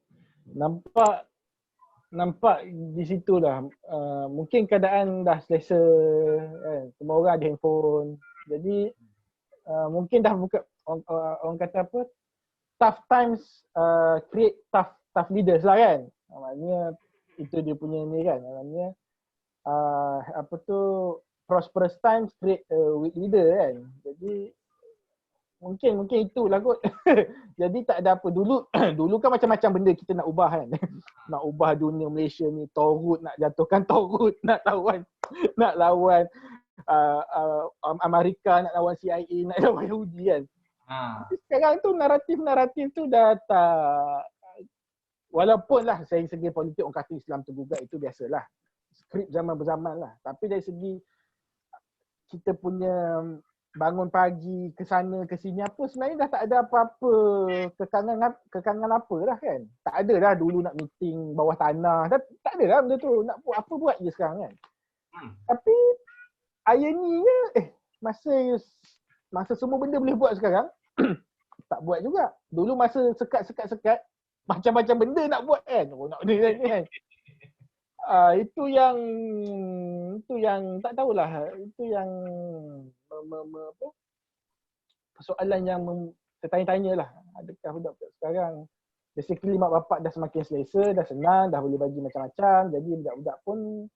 Nampak di situ lah. Mungkin keadaan dah selesa kan. Semua orang ada handphone. Jadi mungkin dah buka, orang kata apa, tough times create tough leaders lah kan. Maknanya itu dia punya ni kan. Maknanya prosperous times create weak leader kan. Jadi mungkin itulah kot. Jadi tak ada apa. Dulu kan macam-macam benda kita nak ubah kan. Nak ubah dunia Malaysia ni, Taurut, nak jatuhkan Taurut, nak lawan Amerika, nak lawan CIA, nak lawan Yahudi kan. Sekarang tu naratif tu dah tak, walaupun lah dari segi politik orang kata Islam tergugat, itu biasalah. Skrip zaman berzaman lah. Tapi dari segi kita punya bangun pagi ke sana ke sini apa sebenarnya dah tak ada apa-apa kekangan apa dah kan. Tak ada dah dulu nak meeting bawah tanah. Tak ada dah benda tu. Nak buat apa buat je sekarang kan. Tapi irony-nya masa semua benda boleh buat sekarang tak buat juga. Dulu masa sekat macam-macam benda nak buat kan. Nak benda ni kan. Itu yang tak tahulah, itu yang apa, persoalan yang tertanya-tanya lah, adakah budak-budak sekarang basically mak bapak dah semakin selesa, dah senang, dah boleh bagi macam-macam, jadi budak-budak pun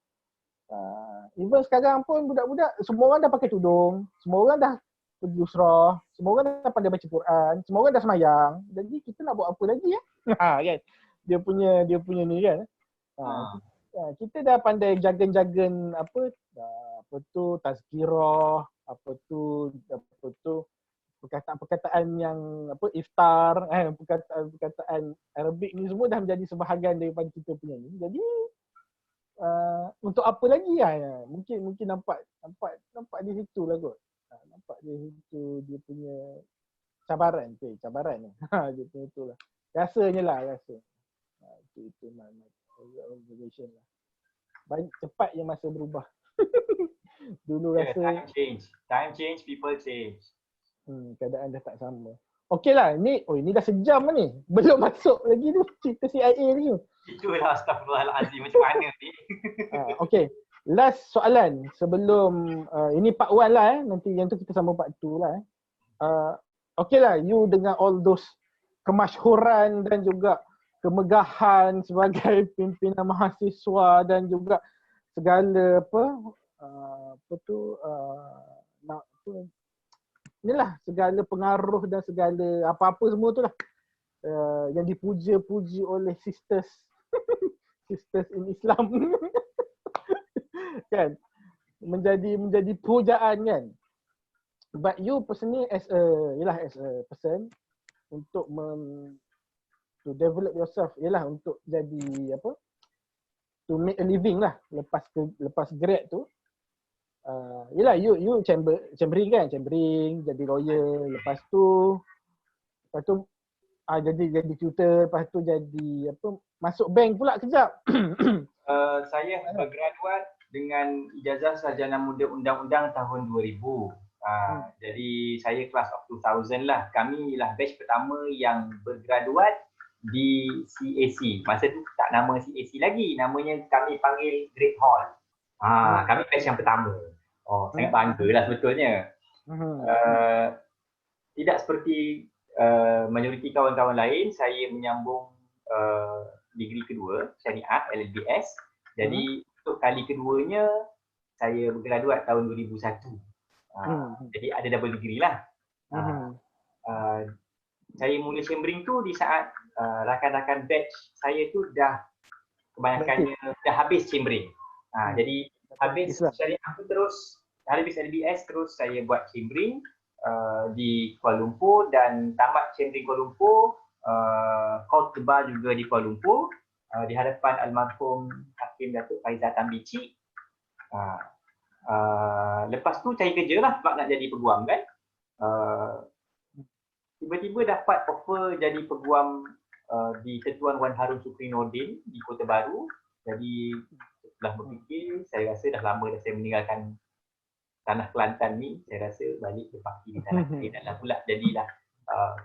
even sekarang pun budak-budak semua orang dah pakai tudung, semua orang dah pergi usrah, semua orang dah pandai baca Quran, semua orang dah semayang, jadi kita nak buat apa lagi ya? Kan? Dia punya ni kan. Kita dah pandai jargon-jargon apa tu tazkirah, apa tu perkataan-perkataan yang apa iftar, perkataan Arabik ni semua dah menjadi sebahagian daripada kita punya ni. Jadi untuk apa lagi ya? Mungkin nampak di situ lah kot. Nampak di situ dia punya cabaran ni. Dia punya itulah. Rasanya lah. Itu observation lah. Banyak cepat yang masa berubah. Dulu rasa time change, people change. Keadaan dah tak sama. Okey lah, ni dah sejam lah ni. Belum masuk lagi tu cerita CIA ni. Itulah astagfirullahalazim macam mana ni. Okey, last soalan sebelum ini part 1 lah nanti yang tu kita sambung part 2 lah. Okey lah, you dengan all those kemasyhuran dan juga kemegahan sebagai pimpinan mahasiswa dan juga segala inilah segala pengaruh dan segala apa-apa semua tu lah yang dipuja-puji oleh sisters in Islam kan, menjadi pujaan kan. But you personally as a person untuk to develop yourself untuk jadi apa, to make a living lah lepas grad tu, you chambering jadi lawyer, lepas tu jadi tutor, lepas tu jadi apa, masuk bank pula kejap. Saya bergraduat dengan ijazah sarjana muda undang-undang tahun 2000. Jadi saya class of 2000 lah. Kami lah batch pertama yang bergraduat di CAC. Masa tu tak nama CAC lagi, namanya kami panggil Great Hall. Kami batch yang pertama. Sangat bangga lah sebetulnya. Tidak seperti majoriti kawan-kawan lain, saya menyambung degree kedua, syariah LLBS. Jadi untuk kali keduanya saya bergraduat tahun 2001. Jadi ada double degree lah. Saya mula chambering tu di saat rakan-rakan batch saya tu dah kebanyakannya dah habis chambering. Jadi habis syariah tu terus, habis LBS terus saya buat chambering di Kuala Lumpur dan tamat chambering Kuala Lumpur, kau tebal juga di Kuala Lumpur di hadapan almarhum Hakim Datuk Faizal Tambici. Lepas tu cari kerja lah sebab nak jadi peguam kan. Tiba-tiba dapat offer jadi peguam di Ketuan Wan Harun Sukri Nordin di Kota Baru. Jadi setelah berfikir, saya rasa dah lama dah saya meninggalkan tanah Kelantan ni. Saya rasa balik berbakti di tanah lain dan pula jadilah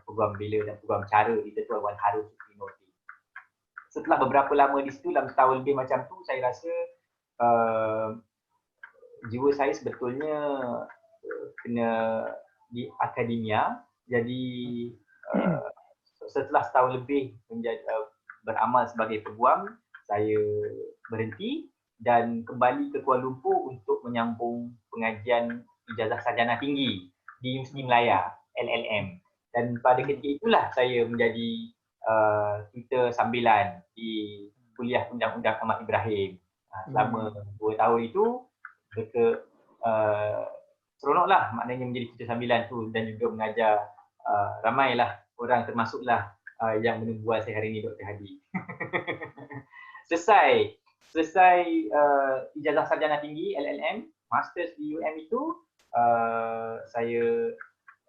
peguam bela dan peguam cara di Ketuan Wan Harun Sukri Nordin. Setelah beberapa lama di situ, dalam setahun lebih macam tu, saya rasa jiwa saya sebetulnya kena di akademia. Jadi setelah setahun lebih beramal sebagai peguam, saya berhenti dan kembali ke Kuala Lumpur untuk menyambung pengajian ijazah sarjana tinggi di Universiti Melaya LLM. Dan pada ketika itulah saya menjadi tutor sambilan di Kuliah Undang-Undang Ahmad Ibrahim. Selama 2 tahun itu seronoklah maknanya menjadi tutor sambilan tu dan juga mengajar ramailah orang, termasuklah yang menembual saya hari ini, Dr. Hadi. Selesai ijazah sarjana tinggi LLM, masters di UM itu, saya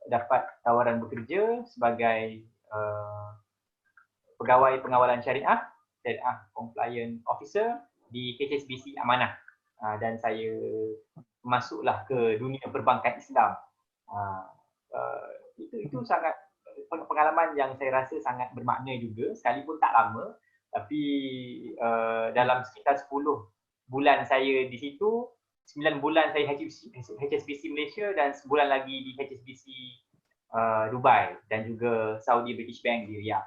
dapat tawaran bekerja sebagai pegawai pengawalan syariah compliance officer di HSBC Amanah. Dan saya masuklah ke dunia perbankan Islam. Itu sangat pengalaman yang saya rasa sangat bermakna juga, sekalipun tak lama, tapi dalam sekitar 10 bulan saya di situ, 9 bulan saya HSBC Malaysia dan sebulan lagi di HSBC Dubai dan juga Saudi British Bank di Riyadh.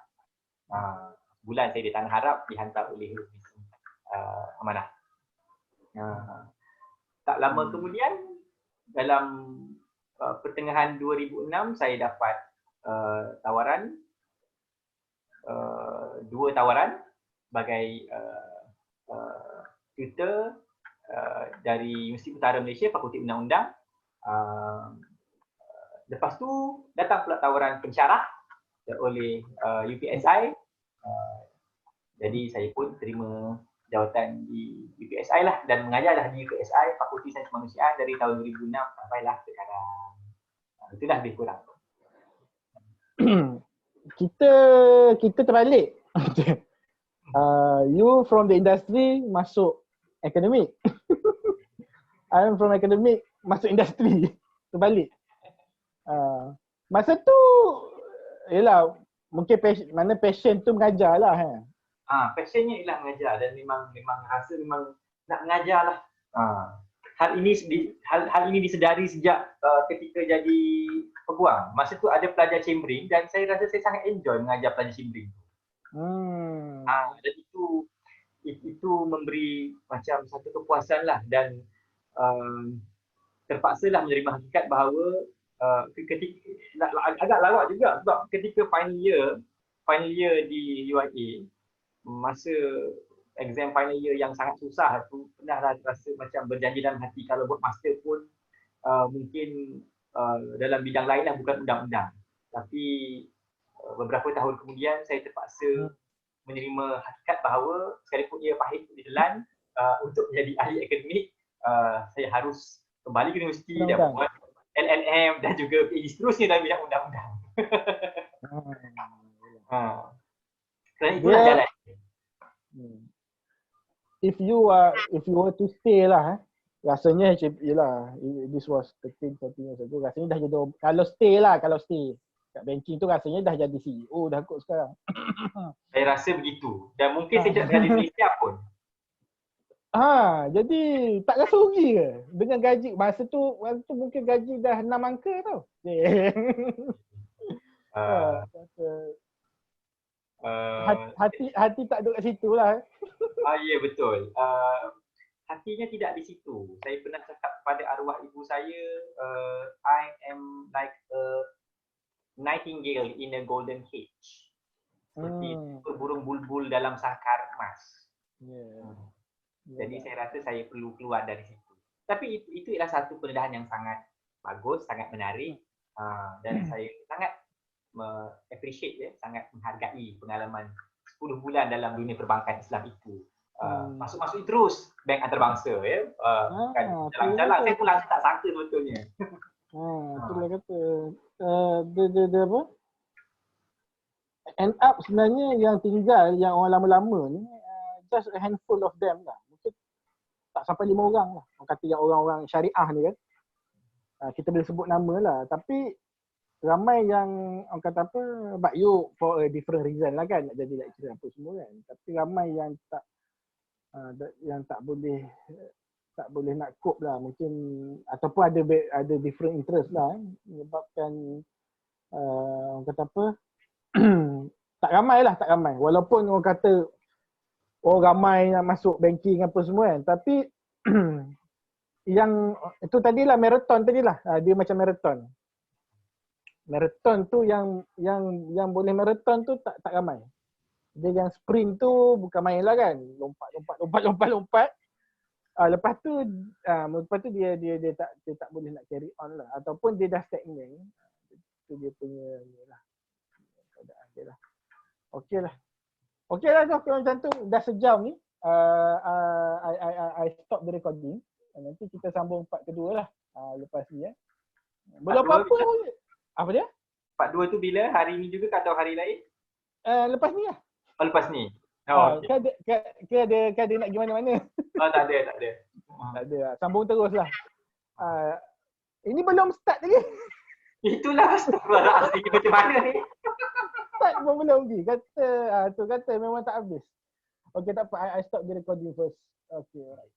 Bulan saya di Tanah Arab dihantar oleh Amanah. Tak lama kemudian, dalam pertengahan 2006 saya dapat tawaran, 2 tawaran sebagai tutor dari Universiti Utara Malaysia, Fakulti Undang-Undang. Lepas tu datang pula tawaran pensyarah oleh UPSI. Jadi saya pun terima jawatan di UPSI lah dan mengajarlah di UPSI Fakulti Sains Kemanusiaan dari tahun 2006 sampailah sekarang. Itulah lebih kurang. kita terbalik. You from the industry masuk akademik. I'm from academic masuk industri. Terbalik. Masa tu yelah mungkin passion tu mengajar lah. Passionnya ialah mengajar dan memang rasa memang nak mengajar lah. Hal ini disedari sejak ketika jadi peguam. Masa tu ada pelajar chambering dan saya rasa saya sangat enjoy mengajar pelajar chambering. Dan itu memberi macam satu kepuasan lah dan terpaksalah menerima hakikat bahawa agak lawak juga sebab ketika final year di UIA, masa exam final year yang sangat susah tu, pernah rasa macam berjanji dalam hati kalau buat master pun mungkin dalam bidang lain lah, bukan undang-undang. Tapi beberapa tahun kemudian saya terpaksa menerima hakikat bahawa sekalipun ia pahit ditelan, untuk menjadi ahli akademik saya harus kembali ke universiti dan buat LLM dan juga PhD seterusnya dalam bidang undang-undang. Dan itulah jalan. If you were to stay lah, rasanya yelah, this was 13-14 years ago, rasanya dah jadi, kalau stay kat banking tu rasanya dah jadi CEO dah kot sekarang. Saya rasa begitu. Dan mungkin saya tak di Malaysia pun. Jadi tak rasa rugi ke? Dengan gaji masa tu mungkin gaji dah 6 angka tau. Hati tak duduk kat situ lah. Ya betul. Hatinya tidak di situ. Saya pernah cakap kepada arwah ibu saya, I am like a nightingale in a golden cage. Seperti burung bulbul dalam sangkar emas. Jadi saya rasa saya perlu keluar dari situ. Tapi itu ialah satu pendedahan yang sangat bagus, sangat menarik, dan saya sangat appreciate, sangat menghargai pengalaman 10 bulan dalam dunia perbankan Islam itu. Masuk terus bank antarabangsa, kan jalan-jalan saya pun langsung tak sangka sebetulnya. Itulah kata dia apa? End up sebenarnya yang tinggal, yang orang lama-lama ni, just a handful of them lah. Mungkin tak sampai 5 orang lah. Orang kata yang orang-orang syariah ni kan. Kita boleh sebut nama lah. Tapi ramai yang orang kata apa, but you for a different reason lah kan, nak jadi lecturer apa semua kan. Tapi ramai yang tak boleh nak cope lah mungkin, ataupun ada different interest lah menyebabkan orang kata apa tak ramai walaupun orang kata ramai yang masuk banking apa semua kan, tapi yang itu tadilah marathon tadilah, dia macam marathon tu yang boleh marathon tu tak ramai. Dia yang sprint tu bukan main lah kan, lompat. Lepas tu dia tak boleh nak carry on lah, ataupun dia dah stagnan. Itu dia punya lah keadaan dia lah. Okey lah kalau macam tu dah sejam ni. I stop the recording. Nanti kita sambung part kedua lah. Lepas ni belum Part dua apa-apa pun. Apa dia? Part 2 tu bila? Hari ni juga atau hari lain? Lepas ni lah. Oh, lepas ni? Oh, okay. Kan ada nak pergi mana-mana. Oh, tak ada. Tak ada lah. Sambung terus lah. Ini belum start lagi. Itulah astagfirullahaladzim, macam mana ni? Start pun belum lagi. Kata memang tak habis. Okay, tak apa. I stop the recording first. Okay, alright.